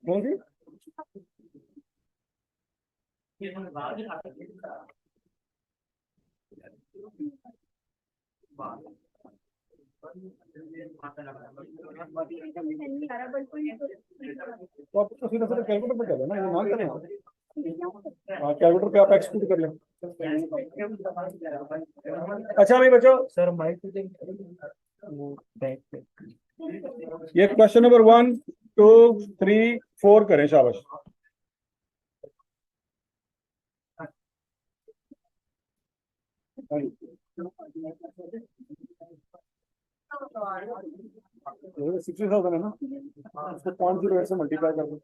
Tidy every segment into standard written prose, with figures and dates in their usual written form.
कौन सी? तो आप सीधा सीधा कैलकुलेटर पे कर लो ना, ये ना करें। हाँ, कैलकुलेटर पे आप एक्सक्लूड कर लें। अच्छा भाई बच्चों, सर माइक ये क्वेश्चन नंबर 1 2 3 4 करें, शाबाश। ये 60,000 है ना, उसको 0.08 से मल्टीप्लाई कर दो।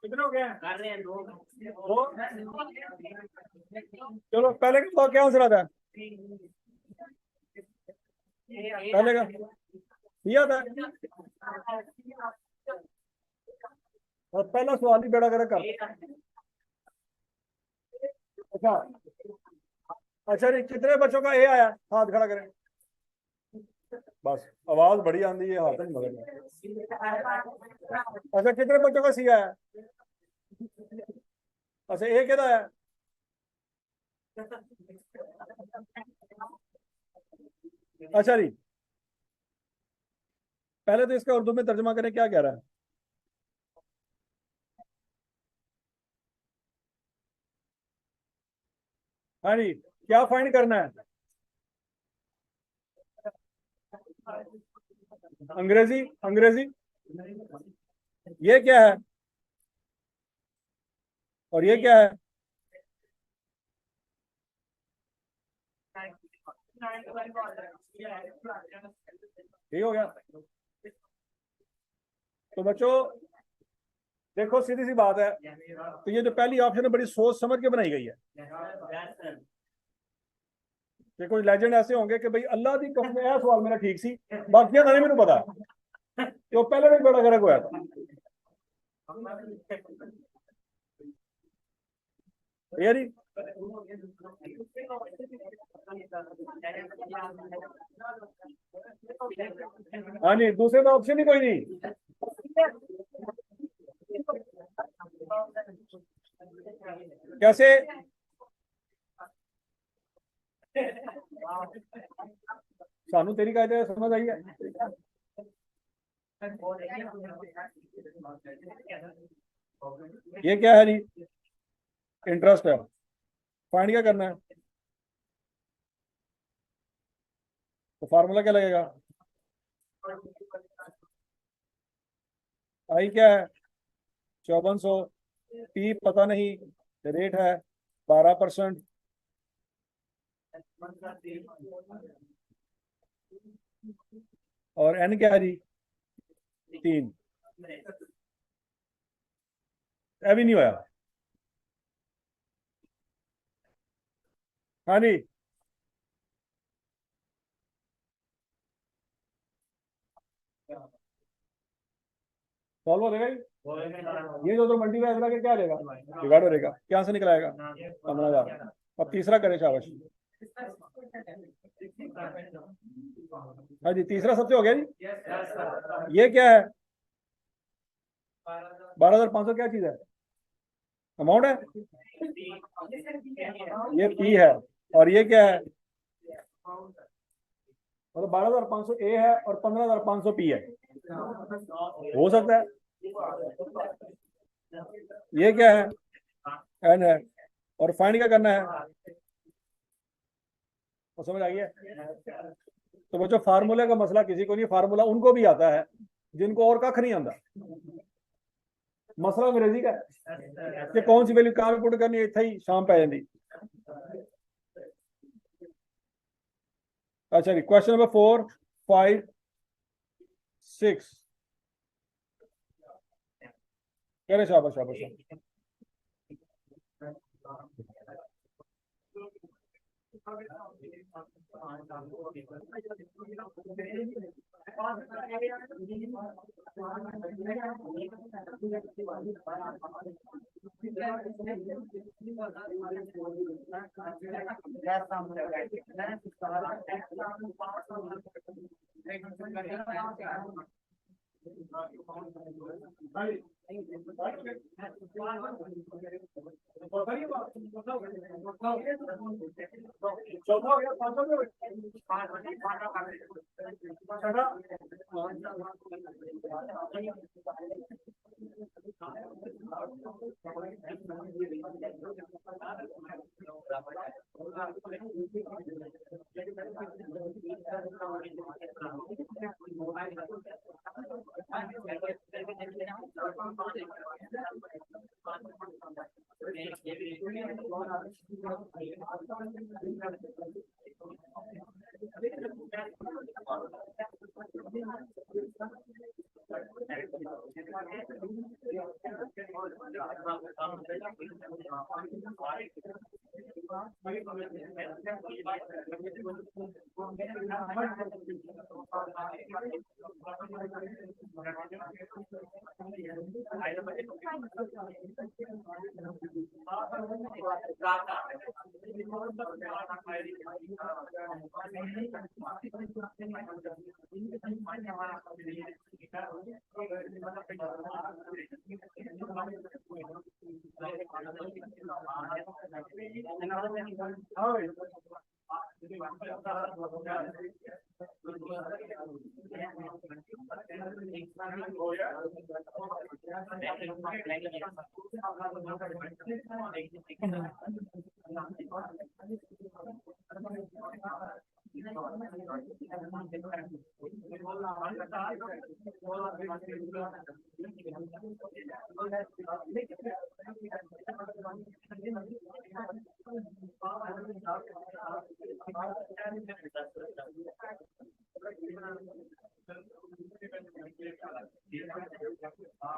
कितने हो गए? चलो पहले का क्या आंसर आता है? पहले का ये आता है, और पहला सवाल ही बेड़ा गर्क कर। अच्छा अच्छा जी, कितने बच्चों का ए आया? हाथ खड़ा करें। बस आवाज बड़ी आंदी है, हाथ नहीं मगर। अच्छा कितने बच्चों का सी आया? अच्छा ए किहदा आया? अच्छा जी, पहले तो इसका उर्दू में तर्जुमा करें, क्या कह रहा है? हाँ जी, क्या फाइंड करना है? अंग्रेजी, अंग्रेजी। ये क्या है और ये क्या है? ठीक हो गया। तो बच्चों देखो, सीधी सी बात है, तो ये जो पहली ऑप्शन है बड़ी सोच समझ के बनाई गई है। कि कुछ लेजेंड ऐसे होंगे कि भाई अल्लाह की कसम यह सवाल मेरा ठीक सी, बाकी नहीं मैंने पता, तो पहले भी बड़ा गलत हुआ था यारी। हाँ जी, दूसरे का ऑप्शन ही कोई नहीं। कैसे? सानू तेरी कायदे समझ आई है। ये क्या है जी? इंटरेस्ट है। फाइंड क्या करना है? तो फार्मूला क्या लगेगा? आई क्या है? 5400। पी पता नहीं, रेट है 12%। और n क्या है जी 3। अभी नहीं होया। हाँ जी सॉल्व हो जाएगा ये जो तो मल्टीप्लाई करा के क्या लेगा डिवाइड हो जाएगा क्या से निकलाएगा 15,000। अब तीसरा करें शाबाश। हाँ जी तीसरा सबसे हो गया जी। ये क्या है 12,500 क्या चीज है अमाउंट है ये पी है और ये क्या है मतलब 12,500 ए है और 15,500 पी है हो सकता है। ये क्या है एन है और फाइंड क्या करना है तो समझ आ गया। तो बच्चों फार्मूले का मसला किसी को नहीं फार्मूला उनको भी आता है जिनको और कख नहीं आता। मसला अंग्रेजी का है कि कौन सी वैल्यू कहां पुट करनी है इतना ही शाम पै जाती। अच्छा जी क्वेश्चन नंबर 4 5 6 कह रहे शाबाश शाबाश। चौथा हो गया पांचवा में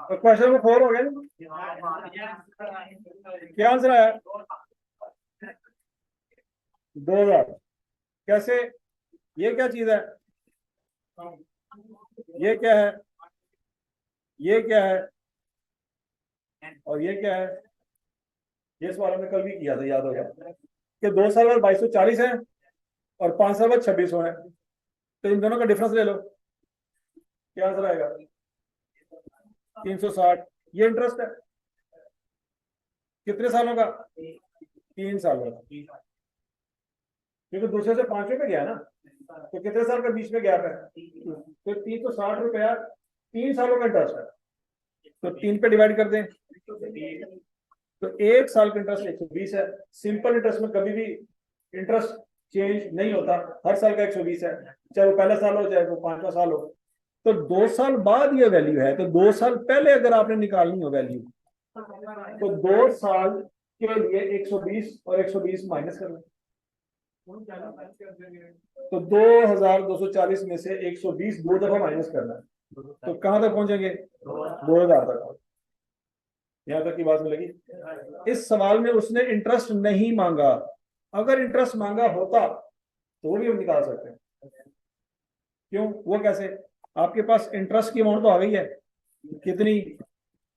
तो क्वेश्चन नंबर 4 हो गया क्या आंसर आया 2000। कैसे ये क्या चीज है ये क्या है ये क्या है और ये क्या है। ये सवाल हमने कल भी किया था याद होगा कि 2 साल बाद 2240 है और 5 साल बाद 2600 है तो इन दोनों का डिफरेंस ले लो क्या आंसर आएगा 360। ये इंटरेस्ट है कितने सालों का 3 सालों का क्योंकि दूसरे से 5वें पे गया ना तो कितने साल का बीच में गैप है तो 360 रुपया 3 सालों का इंटरेस्ट है तो 3 पे डिवाइड कर दें तो 1 साल का इंटरेस्ट 120 है। सिंपल इंटरेस्ट में कभी भी इंटरेस्ट चेंज नहीं होता हर साल का 120 है चाहे वो पहला साल हो चाहे वो 5वां साल हो। तो 2 साल बाद ये वैल्यू है तो 2 साल पहले अगर आपने निकालनी हो वैल्यू तो 2 साल के लिए 120 और 120 माइनस कर लो तो 2240 में से 120 दो दफा माइनस करना है, तो कहां तक पहुंचेंगे? 2000 तक। यहां तक की बात में लगी। इस सवाल में उसने इंटरेस्ट नहीं मांगा, अगर इंटरेस्ट मांगा होता तो वो भी हम निकाल सकते हैं। क्यों? वो कैसे? आपके पास इंटरेस्ट की अमाउंट तो आ गई है, कितनी?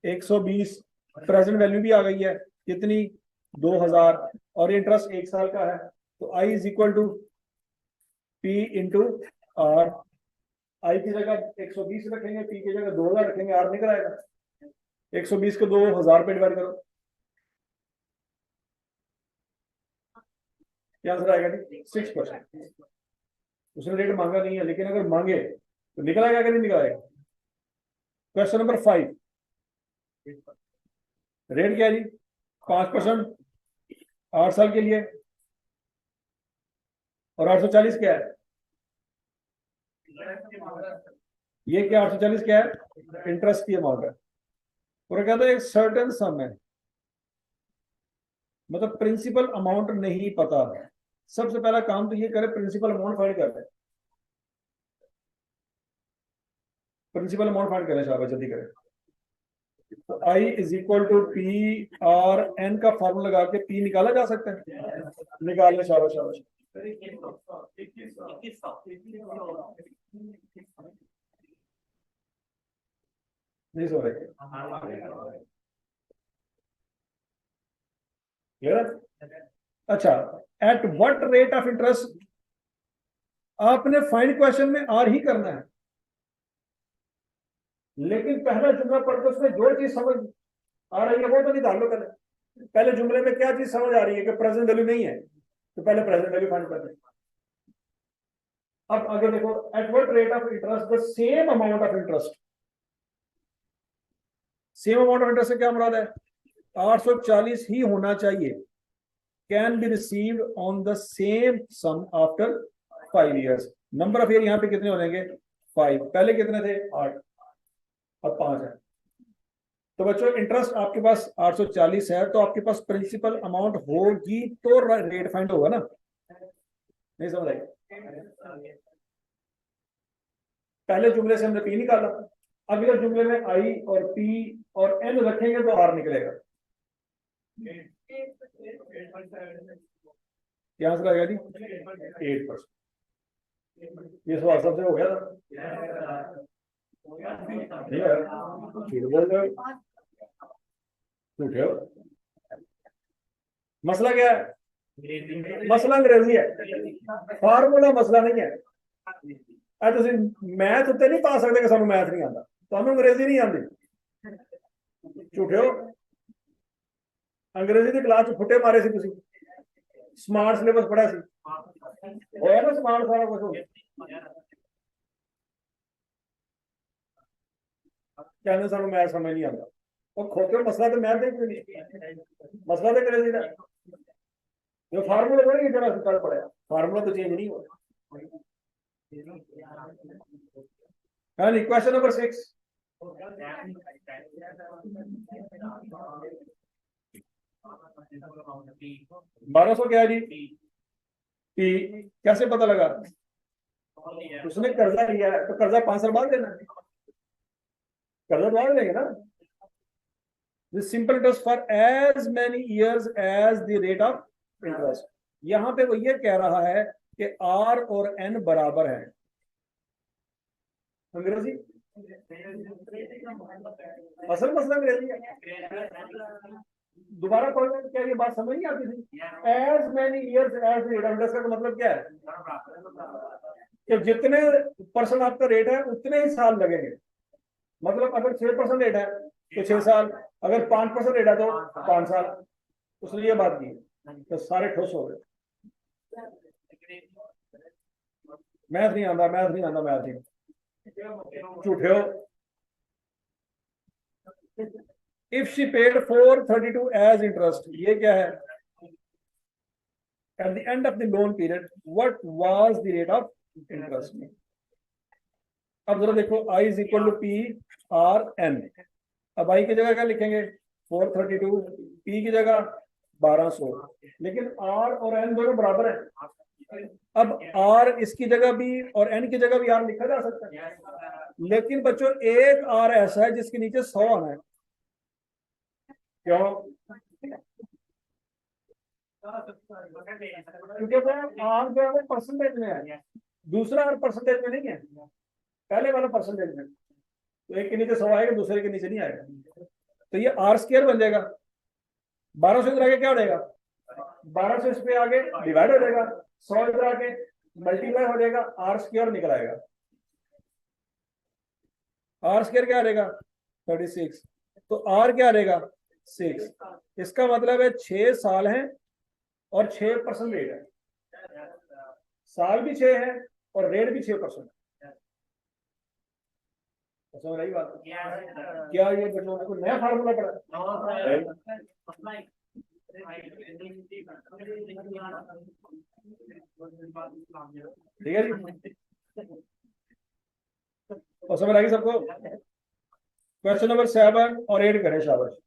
120, प्रेजेंट वैल्यू भी आ गई है, कितनी? 2000, और इंटरेस्ट 1 साल का है, तो I is equal to P into R. I की जगह 120 रखेंगे, पी की जगह 2000 रखेंगे, आर निकल आएगा। 120 को 2000 पे डिवाइड करो, क्या आंसर आएगा? 6%। उसने रेट मांगा नहीं है, लेकिन अगर मांगे तो निकल आएगा कि नहीं निकल आएगा? क्वेश्चन नंबर 5, रेट क्या है जी? 5% 8 साल के लिए, और 840 क्या है? ये क्या 840 क्या है? इंटरेस्ट की अमाउंट है। और कहता है एक सर्टेन सम है, मतलब प्रिंसिपल अमाउंट नहीं पता। सबसे पहला काम तो ये करे, प्रिंसिपल अमाउंट फाइंड कर ले। प्रिंसिपल अमाउंट फाइंड करें, शाबाश जल्दी करें। तो I is equal to P R N का फॉर्मूला लगा के पी निकाला जा सकता है, निकाल ले, शाबाश शाबाश। नहीं सो रहे? क्लियर? अच्छा, eight what rate of interest, आपने फाइंड क्वेश्चन में आर ही करना है, लेकिन पहला जुमला पढ़कर उसमें जो चीज समझ आ रही है वो तो निकाल लो पहले। पहले जुमले में क्या चीज समझ आ रही है कि प्रेजेंट वैल्यू नहीं है, तो पहले प्रेजेंट वैल्यू फाइंड कर लें। अब अगर देखो, at what rate of interest the same amount of interest, same amount of interest से क्या मुराद है? 840 ही होना चाहिए, can be received on the same sum after 5 years। Number of year यहाँ पे कितने हो जाएंगे? 5। पहले कितने थे? 8, अब 5 है। तो बच्चों इंटरेस्ट आपके पास 840 है, तो आपके पास प्रिंसिपल अमाउंट होगी तो रेट फाइंड होगा ना? नहीं समझ आई? पहले जुमले से हमने पी निकाला, अगले जुमले में आई और पी और एन रखेंगे तो आर निकलेगा। क्या आंसर आएगा जी? 8%। ये सवाल सबसे हो गया था, नहीं है? झूठ बोल रहे हो, झूठे हो। मसला क्या है? मसला अंग्रेजी है, फार्मूला मसला नहीं है। मैथ उत्ते नहीं पा सकते कि सानू मैथ नहीं आता, तो अंग्रेजी नहीं आती। झूठे हो। अंग्रेजी की क्लास फुटे मारे सी तुसी, स्मार्ट सिलेबस पढ़ा सी, होया ना स्मार्ट सारा कुछ हो गया। कहने सानू मैथ समझ नहीं आता, और खोते मसला तो मैथ देख नहीं, मसला तो अंग्रेजी का जो फार्मूला पढ़ेगी जरा कल पढ़ेगा, फार्मूला तो चेंज नहीं होगा। हाँ जी, क्वेश्चन नंबर 6, 1200 क्या है जी? पी कैसे पता लगा? उसने कर्जा लिया है, तो कर्जा 5 साल बाद देना है, कर्जा बाद लेंगे ना। This simple interest for as many years as the rate of interest. यहां पे वो ये कह रहा है कि आर और एन बराबर है। अंग्रेजी असल मसला अंग्रेजी है। दोबारा पढ़ने में क्या ये बात समझ नहीं आती थी? As many years as rate of interest का मतलब क्या है? कि जितने परसेंट आपका रेट है उतने ही साल लगेंगे। मतलब अगर 6% रेट है तो 6 साल, अगर 5% रेट है तो 5 साल। उसने ये बात की, तो सारे खुश हो गए। मैथ नहीं आता, मैथ नहीं आता, मैथ नहीं। झूठे हो। If she paid 432 as interest, ये क्या है? At the end of the loan period what was the rate of interest? अब जरा देखो, I is equal to P R N. अब आई की जगह क्या लिखेंगे? 432, पी की जगह 1200, लेकिन आर और एन दोनों बराबर है, अब आर इसकी जगह भी और एन की जगह भी आर लिखा जा सकता है, लेकिन बच्चों एक आर ऐसा है जिसके नीचे 100 आना है। क्यों? क्योंकि वो आर जो है वो परसेंटेज में है, दूसरा आर परसेंटेज में नहीं है, पहले वाला परसेंटेज में। तो एक के नीचे 100 आएगा, दूसरे के नीचे नहीं आएगा, तो ये आर स्क्वायर बन जाएगा। 12 से इधर आगे क्या हो जाएगा? 12 से इस पे आगे डिवाइड हो जाएगा, 100 इधर आगे मल्टीप्लाई हो जाएगा, आर स्क्वायर निकल आएगा। आर स्क्वायर क्या रहेगा? 36। तो आर क्या रहेगा? 6। इसका मतलब है 6 साल है और 6% रेट है। साल भी 6 है और रेट भी 6%। समझ रही बात? क्या ये बच्चों को नया फार्मूला पड़ा? ठीक है जी, और समझ आएगी सबको? क्वेश्चन नंबर 7 और 8 करें, शाबाश।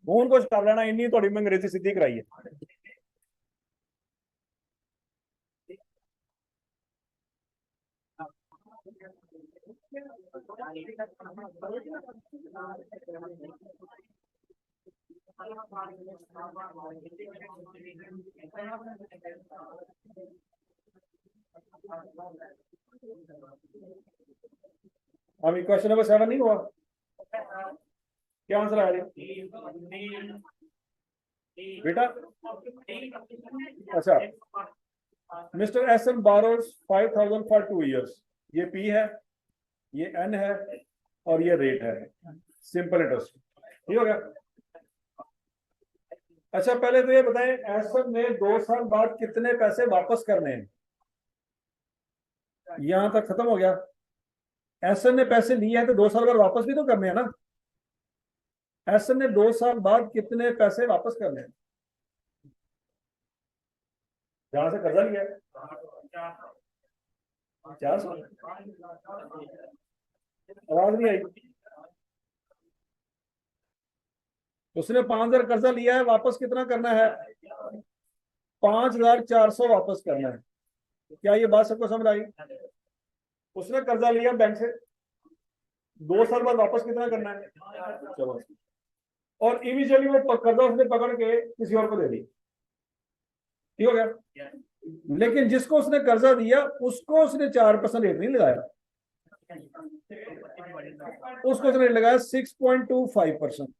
हूं कुछ कर लेना, इन्नी थोड़ी मैं अंग्रेजी सीधी कराई है। अभी क्वेश्चन नंबर 7 नहीं हुआ? क्या आंसर आ रहा है बेटा? अच्छा, mister S N borrows 5,000 for 2 years। ये पी है, ये एन है और ये रेट है, सिंपल इंटरेस्ट। ठीक हो गया? अच्छा, पहले तो ये बताएं, एस एन ने 2 साल बाद कितने पैसे वापस करने हैं? यहां तक खत्म हो गया। एस एन ने पैसे लिए हैं तो 2 साल बाद वापस भी तो करने हैं ना। एस एन ने 2 साल बाद कितने पैसे वापस करने हैं जहां से कर्जा लिया है? 400। आवाज नहीं आई। उसने 5,000 कर्जा लिया है, वापस कितना करना है? 5,400 वापस करना है। क्या ये बात सबको समझ आई? उसने कर्जा लिया बैंक से, 2 साल बाद वापस कितना करना है? चलो, और इनिशियली वो कर्जा उसने पकड़ के किसी और को दे दी। ठीक हो गया? लेकिन जिसको उसने कर्जा दिया उसको उसने 4% रेट नहीं लगाया, उसको उसने लगाया 6.25%।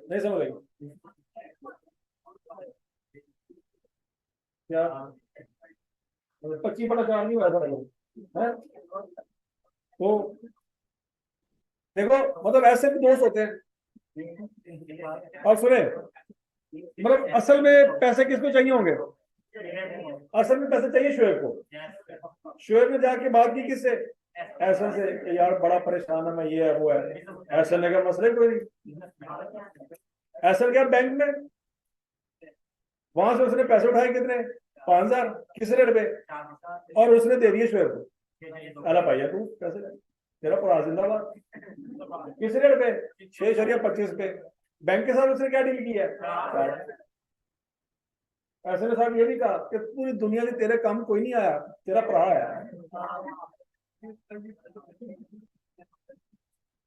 नहीं समझ आई क्या? 25/4 नहीं हुआ था तो देखो, मतलब ऐसे भी दोस्त होते हैं। और सुने, मतलब असल में पैसे किसको चाहिए होंगे? असल में पैसे चाहिए शुएब को। शुएब ने जाके बात की किससे? ऐसा से कि यार बड़ा परेशान है मैं, ये है वो है। ऐसा ने कहा मसले कोई नहीं। ऐसा गया बैंक में, वहां से उसने पैसे उठाए कितने? 5,000। किस रेट पे? और उसने दे दिए शुएब को। अला भैया तू पैसे ले, तेरा पुरा जिंदाबाद। किस रेट पे? 6.25 पे। बैंक के साथ उसने क्या डील किया? ऐसे में साहब ये भी कहा कि पूरी दुनिया में तेरे काम कोई नहीं आया, तेरा भरा आया।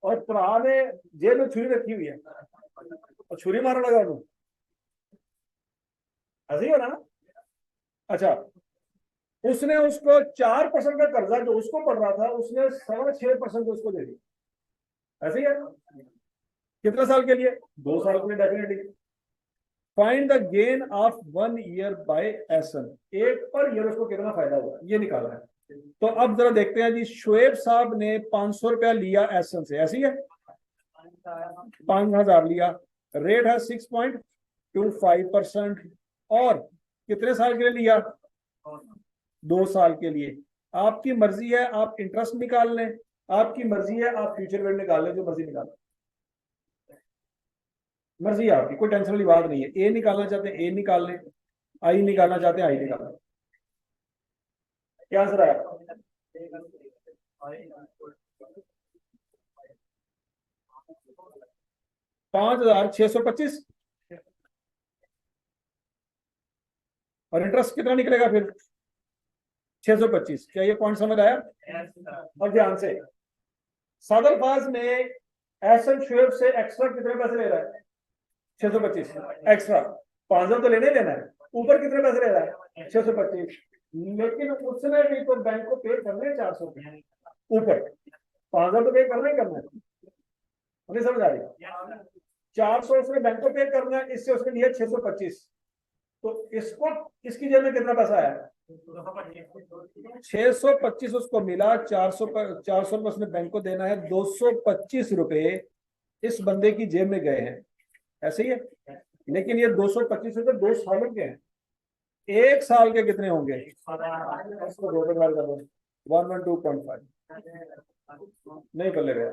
और भरा ने जेब में छुरी रखी हुई है और छुरी मारने लगा तू, ऐसे ही हो ना? अच्छा, उसने उसको 4% का कर्जा जो उसको पड़ रहा था, उसने 6.25% उसको दे दी। ऐसे ही है? कितने साल के लिए? 2 साल के लिए definitely. Find the gain of 1 year by एसन। एक पर ईयर उसको कितना फायदा हुआ ये निकालना है। तो अब जरा देखते हैं जी, शुएब साहब ने 500 रुपया लिया एसन से, ऐसी है? 5,000 लिया, रेट है 6.25%, और कितने साल के लिए लिया? 2 साल के लिए। आपकी मर्जी है, आप इंटरेस्ट निकाल लें, आपकी मर्जी है आप फ्यूचर वैल्यू निकाल लें, जो मर्जी निकाल लें, मर्जी है आपकी, कोई टेंशन वाली बात नहीं है। ए निकालना चाहते हैं ए निकाल लें, आई निकालना चाहते हैं आई निकाल लें। क्या आंसर आया? 5,625 और इंटरेस्ट कितना निकलेगा फिर 625। क्या ये पॉइंट समझ आया? अब ध्यान से, सादर फाज में एसएम शुएब से एक्स्ट्रा कितने पैसे ले रहा है? 625 एक्स्ट्रा। 5,000 तो लेने लेना है, ऊपर कितने पैसे ले रहा है? 625। लेकिन उसने भी तो बैंक को पे करने 400 रुपये ऊपर, 5,000 तो पे करना ही करना है। मुझे समझ आ रही? 400 उसने बैंक को पे करना है, इससे उसने लिया 625। तो इसको, इसकी जेब में कितना पैसा आया? 625 उसको मिला। 400 रुपये उसने बैंक को देना है। 225 रुपए इस बंदे की जेब में गए हैं, ऐसे ही है। लेकिन ये 225 रुपए 2 सालों के हैं। 1 साल के कितने होंगे? इसको 2 बार कर दो, 112.5 नहीं कर ले गया।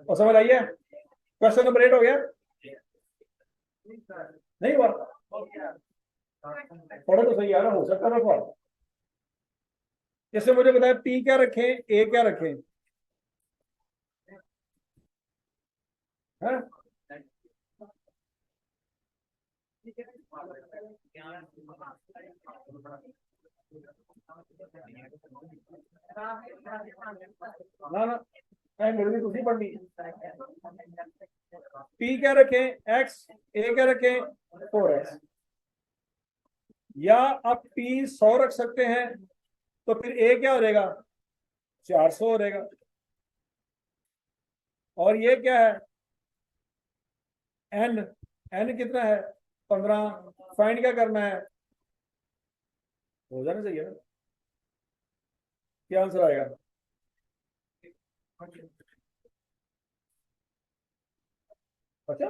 और समझ आइए? क्वेश्चन नंबर 8 हो गया? नहीं हुआ? पढ़ो तो सही यार, हो सकता है। जैसे मुझे बताया पी क्या रखें, ए क्या रखें? है? ना ना, मेरे भी पढ़ ली। पी क्या रखें? एक्स। ए क्या रखें? 4x। या आप पी 100 रख सकते हैं, तो फिर ए क्या हो जाएगा? 400 हो जाएगा। और ये क्या है? एन। एन कितना है? 15। फाइंड क्या करना है? हो जाना चाहिए ना। क्या आंसर आएगा? अच्छा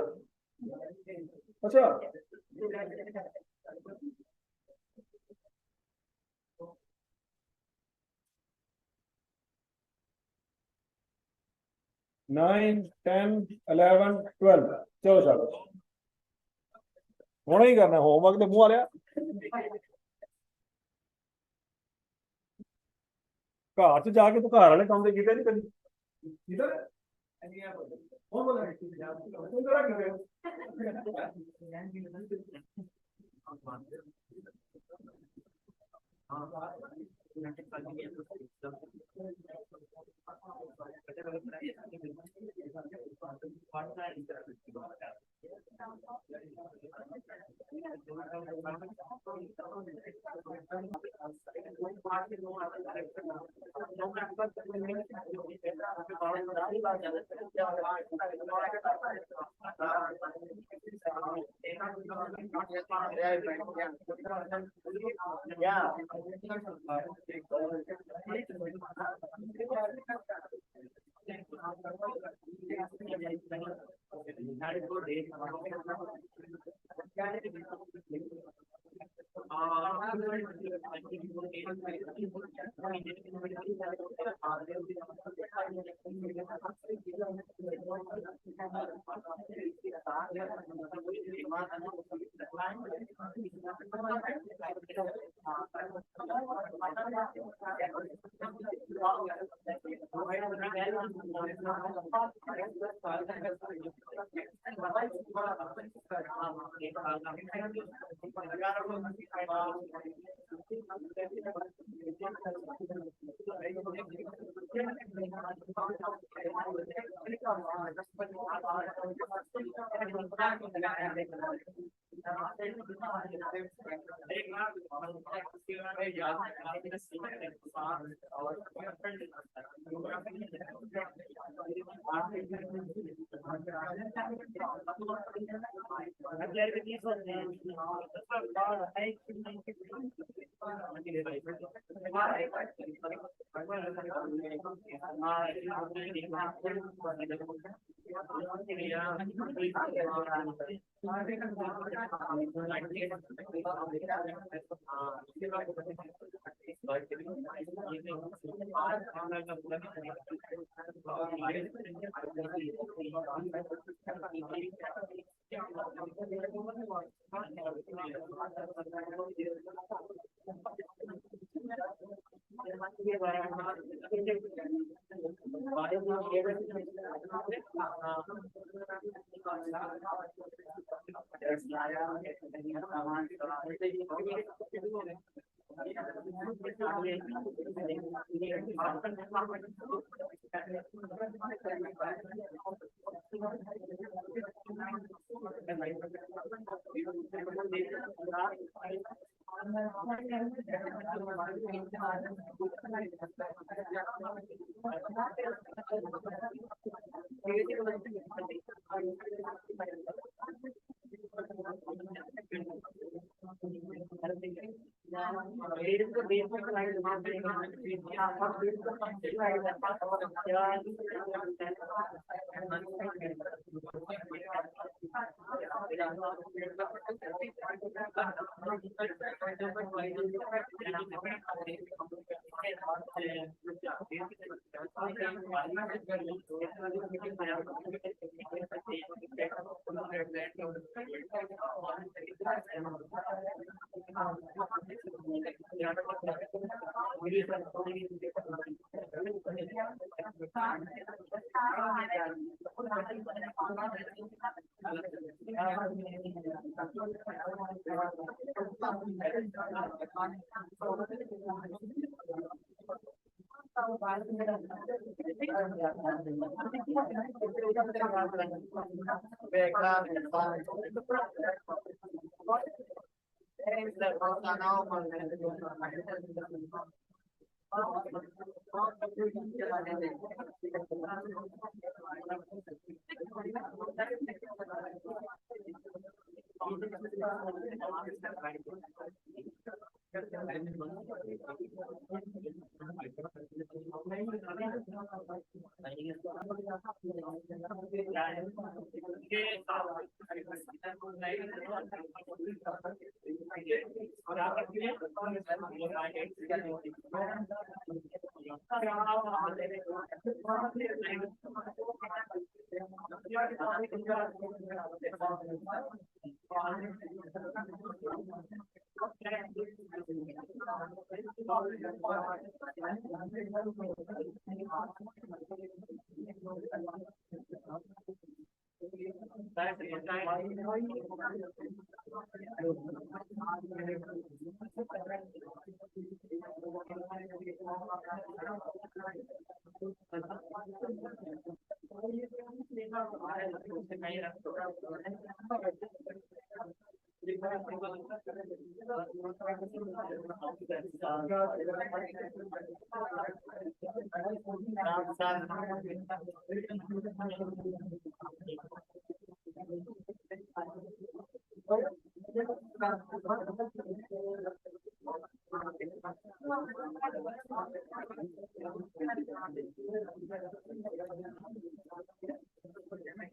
अच्छा, 9, 10, 11, 12। चलो चलो, होना ही करना है। होमवर्क तो मुंह आ लिया। घर च जाके तो घर वाले काम तो किया नहीं कभी। इधर कौन बोला? तुम करा कर रहे हो?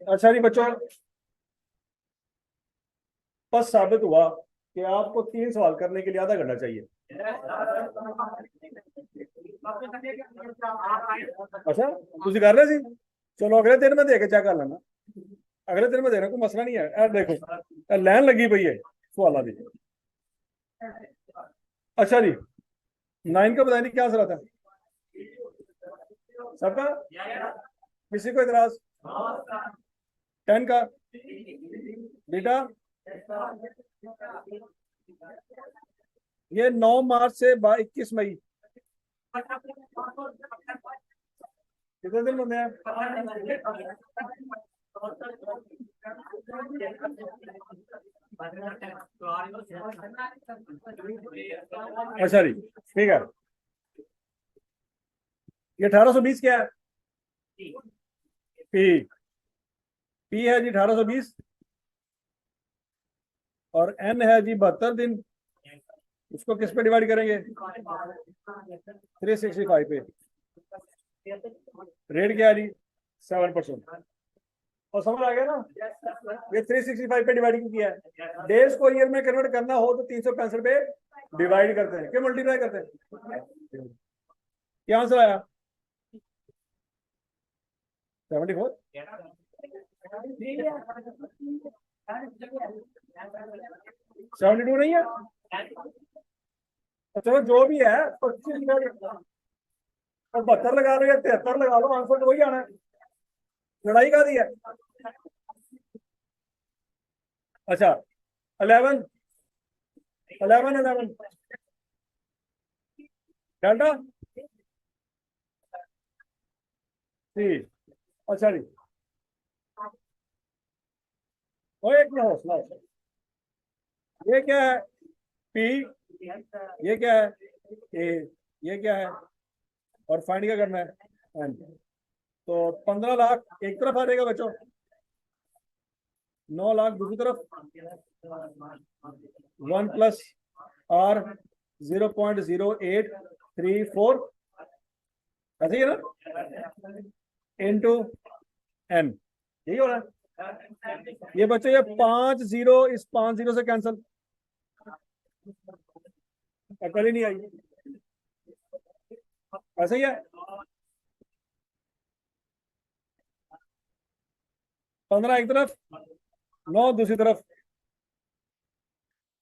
अच्छा जी बच्चों, बस साबित हुआ कि आपको 3 सवाल करने के लिए आधा घंटा चाहिए। अच्छा तुम कर रहे सी, चलो अगले दिन में देख चेक कर लेना, अगले दिन में देना, कोई मसला नहीं है। देखो लैन लगी पई है सवालों की। अच्छा जी 9 का बताइए क्या असर आता है सबका, किसी को इतराज? 10 का बेटा, ये 9 मार्च से 21 मई कितने दिन बंदे हैं? अच्छा जी ठीक है, ये 1820 क्या है? पी पी है जी 1820 और एन है जी 72 दिन। इसको किस पे डिवाइड करेंगे? 365 पे। रेट क्या है जी? 7%। और समझ आ गया ना, ये 365 पे डिवाइड किया है। डेज को ईयर में कन्वर्ट करना हो तो 365 पे डिवाइड करते हैं, क्या मल्टीप्लाई करते हैं? क्या आंसर आया? 74। 72 नहीं है? चलो जो भी है 25 और 72 लगा लो या 73 लगा लो, आंसर तो वही आना है। लड़ाई का दी है। अच्छा 11 11 11 डेल्टा 3। अच्छा जी, और एक मिनट हौसला, ये क्या है पी, ये क्या है ए, ये क्या है, और फाइंड क्या करना है एन। तो 15 लाख एक तरफ आ जाएगा बच्चों, 9 लाख दूसरी तरफ, 1 प्लस आर 0.0834, ऐसे ही है ना, इंटू एन, यही हो रहा है। ये बच्चों ये 5 जीरो इस 5 जीरो से कैंसिल, अकल ही नहीं आई, ऐसे ही है। 15 एक तरफ, 9 दूसरी तरफ,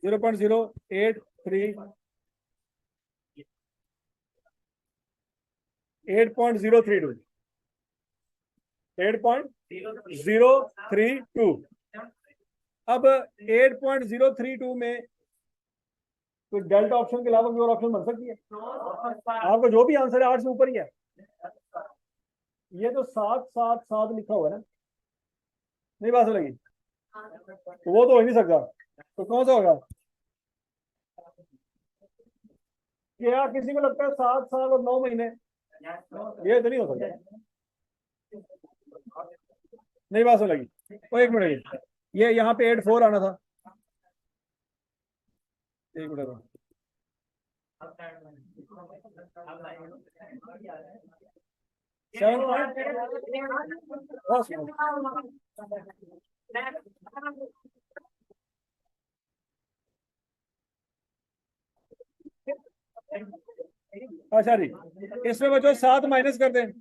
0.083 8.032 8.032। अब 8.032 में तो डेल्टा ऑप्शन के अलावा कोई और ऑप्शन बन सकती है? आपको जो भी आंसर है 8 से ऊपर ही है। ये तो 7 7 7 लिखा हुआ है ना, नहीं बात लगी, तो वो तो हो ही नहीं सकता, तो कौन सा होगा? क्या किसी को लगता है 7 साल और 9 महीने? ये तो नहीं हो सकता, नहीं बात लगी। वो एक मिनट, ये यहाँ पे 8 4 आना था, एक मिनट, 7 अच्छा जी, इसमें बच्चों 7 माइनस कर दें,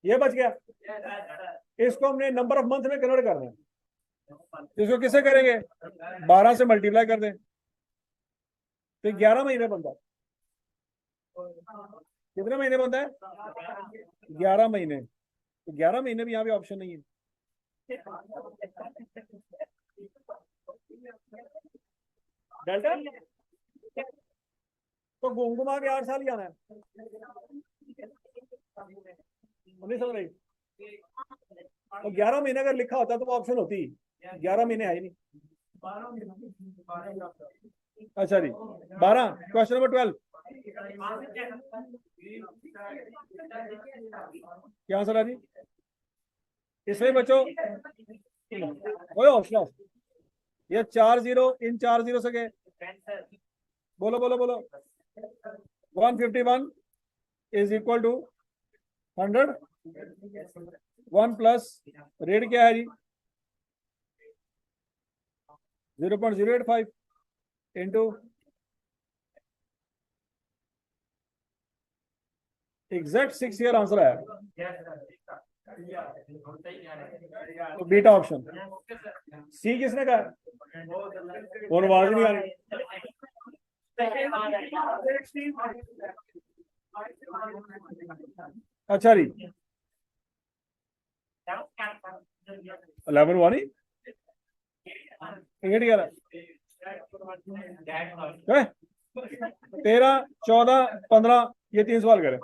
ये बच गया। इसको हमने नंबर ऑफ मंथ में कन्वर्ट करना है, इसको किससे करेंगे? 12 से मल्टीप्लाई कर दें, तो 11 महीने बनता है। कितने महीने बनता है? 11 महीने। तो 11 महीने भी यहाँ पे ऑप्शन नहीं है। डेल्टा तो घुमा के 8 साल ही आना है, नहीं समझ रही? तो 11 महीने अगर लिखा होता तो वो ऑप्शन होती, 11 महीने है ही नहीं। अच्छा जी 12, क्वेश्चन नंबर 12, क्या आंसर है जी? इसमें बच्चों कोई ऑप्शन, ये 4 जीरो इन 4 जीरो से गए, बोलो बोलो बोलो, 151 is equal to 100, 1 plus rate क्या है जी? 0.085 इंटू एग्जैक्ट 6 ईयर आंसर है, तो बीटा ऑप्शन। सी किसने कहा? और आवाज नहीं आ रही। अच्छा जी 11 1 8 11 13 14 15, ये 3 सवाल करें।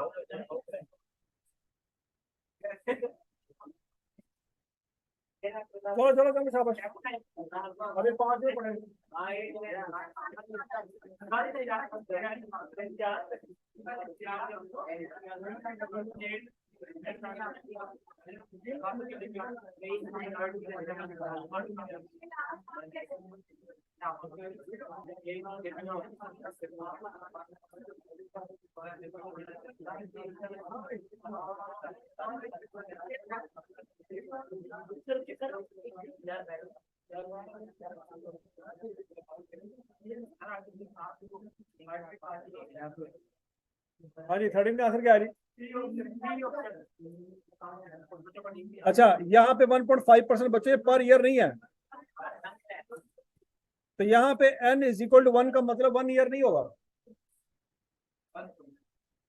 चलो चलो चलो शाबाश, अभी 5 जो पड़े। हाँ जी 13 का आंसर क्या है जी? अच्छा यहाँ पे 1.5% बच्चे पर ईयर नहीं है, तो यहाँ पे n इज इक्वल टू 1 का मतलब 1 ईयर नहीं होगा।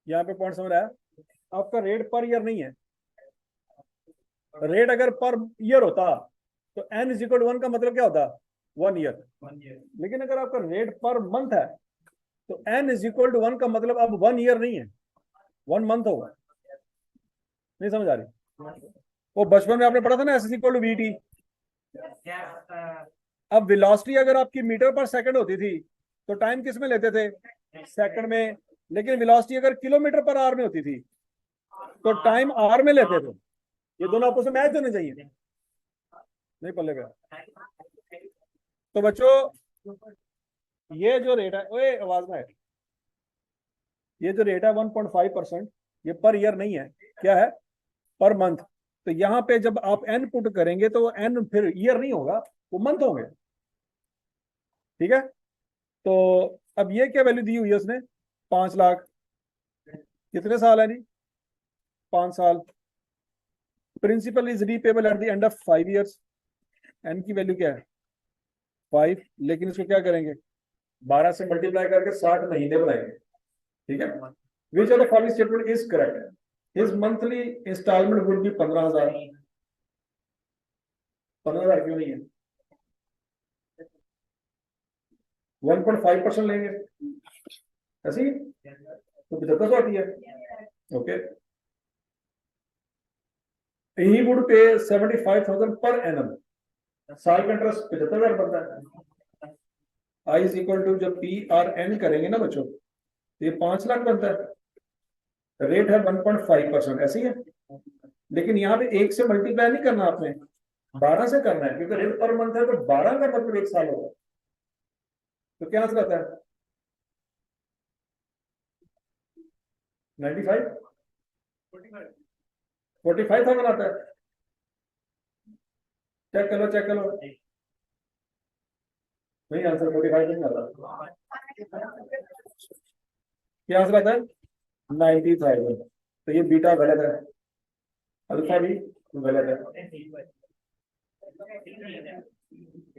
यहाँ पे पॉइंट समझ रहा है? आपका रेट पर ईयर नहीं है। रेट अगर पर ईयर होता तो n इज इक्वल 1 का मतलब क्या होता? 1 ईयर। लेकिन अगर आपका रेट पर मंथ है तो n इज इक्वल टू 1 का मतलब अब 1 ईयर नहीं है, 1 मंथ होगा। नहीं समझ आ रही? वो बचपन में आपने पढ़ा था ना, S is equal to V T. अब वेलोसिटी अगर आपकी मीटर पर सेकंड होती थी तो टाइम किस में लेते थे? सेकंड में। लेकिन वेलोसिटी अगर किलोमीटर पर आवर में होती थी तो टाइम आवर में लेते थे। ये दोनों आपस में मैच होने चाहिए। नहीं पल्ले गया। तो बच्चों ये जो रेट है, ओए आवाज में है, ये जो रेट है 1.5%, ये पर ईयर नहीं है, क्या है? Per month. तो यहाँ पे जब आप एन पुट करेंगे तो वो एन फिर ईयर नहीं होगा, वो मंथ होंगे। ठीक है। तो अब ये क्या वैल्यू दी हुई है उसने? 5 लाख। कितने साल है जी? 5 साल। Principal is repayable at the end of 5 years. N की वैल्यू क्या है? 5। लेकिन इसको क्या करेंगे? 12 से मल्टीप्लाई करके 60 महीने बनाएंगे। ठीक है। Which of the following statement is correct? His monthly installment would be 15,000। 15,000 क्यों नहीं है? 1.5% लेंगे ऐसी, तो 75 आती है। ओके। ही वुड पे 75,000 पर एनम। साल का इंटरेस्ट 75,000 बनता है। आई इज इक्वल टू जब पी आर एन करेंगे ना बच्चों, तो ये 5 लाख बनता है। रेट है 1.5%, ऐसी है। लेकिन यहाँ पे 1 से मल्टीप्लाई नहीं करना आपने, 12 से करना है, क्योंकि रेट पर मंथ है तो 12 का मतलब 1 साल होगा। तो क्या आंसर आता है? 95, 45,000 आता है। चेक करो चेक करो। नहीं, आंसर 45 नहीं आता। क्या आंसर आता है? 90,000। तो ये बीटा गलत है, अल्फा भी गलत है।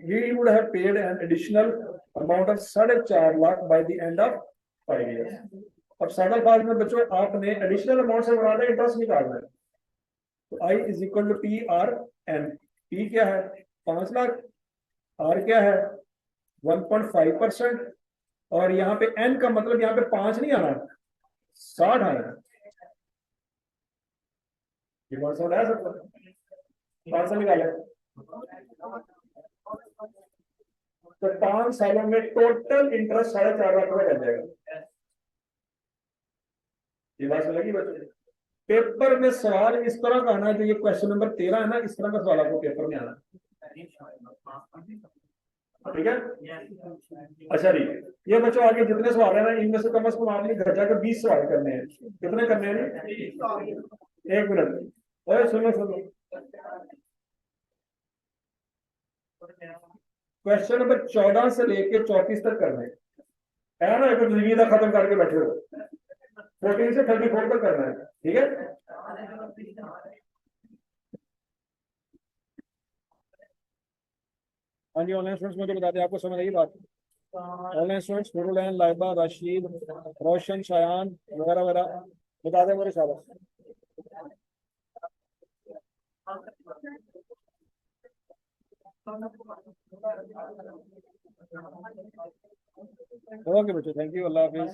He would have paid an additional amount of 4.5 lakh by the end of 5 years. अब 5.5 में बच्चों आपने एडिशनल अमाउंट से बनाना है, इंटरेस्ट निकालना है। तो I is equal to P R N. P क्या है? 5 लाख। आर क्या है? 1.5%। और यहाँ पे एन का मतलब यहाँ पे 5 नहीं आना, 60 आना। ये कौन सा बताया सबको? 5 निकाले तो 5 सालों में टोटल इंटरेस्ट 4.5 लाख रुपए बन जाएगा। ये बात लगी बच्चों? पेपर में सवाल इस तरह का आना, जो ये क्वेश्चन नंबर 13 है ना, इस तरह का सवाल आपको पेपर में आना। ठीक है। अच्छा जी, ये बच्चों आगे जितने सवाल है ना, इनमें से कम आपने घर जाकर 20 सवाल करने हैं। कितने करने हैं? 1 मिनट। ओए सुनो सुनो, क्वेश्चन नंबर 14 से लेके 34 तक करने है ना। एक जिंदगी खत्म करके बैठे हो, 14 से 34 तक करना है। ठीक है। हाँ जी, ऑनलाइन स्टूडेंट्स मुझे बताते हैं, आपको समझ आई बात? ऑनलाइन स्टूडेंट्स नूरुलैन, लाइबा, राशिद, रोशन, शायान वगैरह वगैरह बता दें मेरे साथ। ओके बच्चों, थैंक यू, अल्लाह हाफिज।